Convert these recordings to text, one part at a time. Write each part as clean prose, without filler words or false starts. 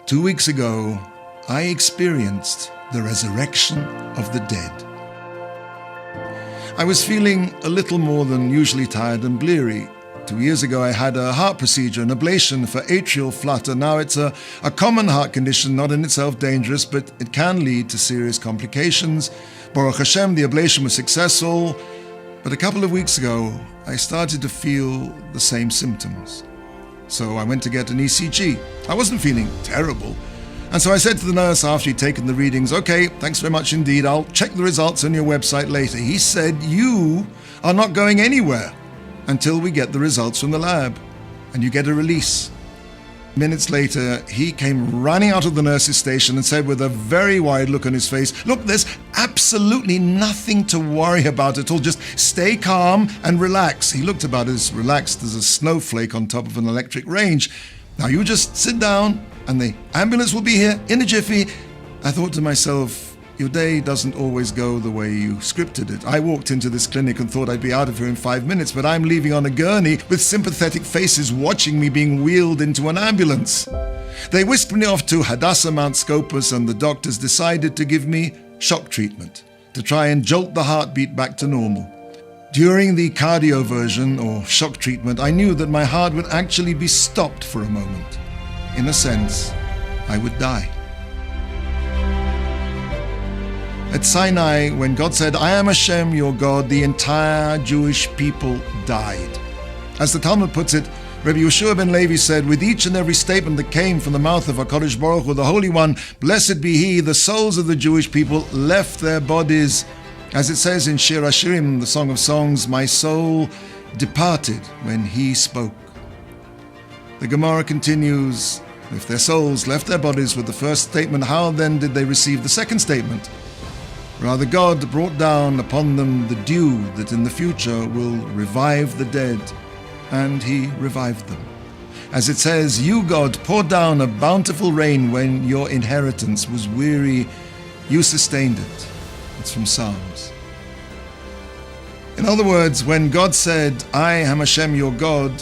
2 weeks ago, I experienced the resurrection of the dead. I was feeling a little more than usually tired and bleary. 2 years ago, I had a heart procedure, an ablation for atrial flutter. Now it's a common heart condition, not in itself dangerous, but it can lead to serious complications. Baruch Hashem, the ablation was successful. But a couple of weeks ago, I started to feel the same symptoms. So I went to get an ECG. I wasn't feeling terrible. And so I said to the nurse after he'd taken the readings, "Okay, thanks very much indeed. I'll check the results on your website later." He said, "You are not going anywhere until we get the results from the lab and you get a release." Minutes later, he came running out of the nurse's station and said with a very wide look on his face, "Look, there's absolutely nothing to worry about at all. Just stay calm and relax." He looked about as relaxed as a snowflake on top of an electric range. "Now you just sit down and the ambulance will be here in a jiffy." I thought to myself, your day doesn't always go the way you scripted it. I walked into this clinic and thought I'd be out of here in 5 minutes, but I'm leaving on a gurney with sympathetic faces watching me being wheeled into an ambulance. They whisked me off to Hadassah Mount Scopus, and the doctors decided to give me shock treatment to try and jolt the heartbeat back to normal. During the cardioversion or shock treatment, I knew that my heart would actually be stopped for a moment. In a sense, I would die. At Sinai, when God said, "I am Hashem, your God," the entire Jewish people died. As the Talmud puts it, Rabbi Yeshua ben Levi said, "With each and every statement that came from the mouth of HaKadosh Baruch Hu, the Holy One, blessed be He, the souls of the Jewish people left their bodies." As it says in Shir HaShirim, the Song of Songs, "My soul departed when He spoke." The Gemara continues, if their souls left their bodies with the first statement, how then did they receive the second statement? Rather, God brought down upon them the dew that in the future will revive the dead, and He revived them. As it says, "You, God, poured down a bountiful rain when your inheritance was weary. You sustained it." It's from Psalms. In other words, when God said, "I am Hashem, your God,"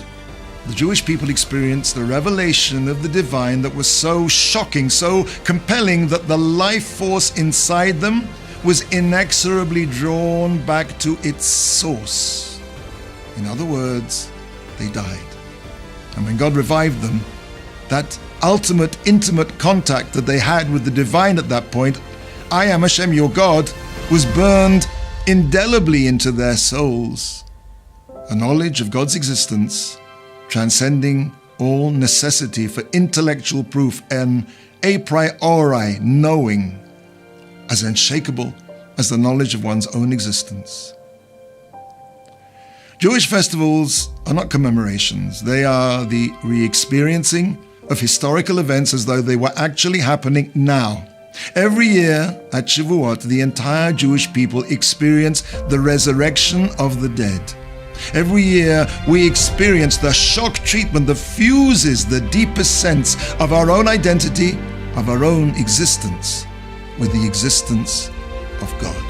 the Jewish people experienced a revelation of the divine that was so shocking, so compelling, that the life force inside them was inexorably drawn back to its source. In other words, they died. And when God revived them, that ultimate, intimate contact that they had with the divine at that point, "I am Hashem, your God," was burned indelibly into their souls. A knowledge of God's existence, transcending all necessity for intellectual proof, an a priori knowing, as unshakable as the knowledge of one's own existence. Jewish festivals are not commemorations. They are the re-experiencing of historical events as though they were actually happening now. Every year at Shavuot, the entire Jewish people experience the resurrection of the dead. Every year we experience the shock treatment that fuses the deepest sense of our own identity, of our own existence, with the existence of God.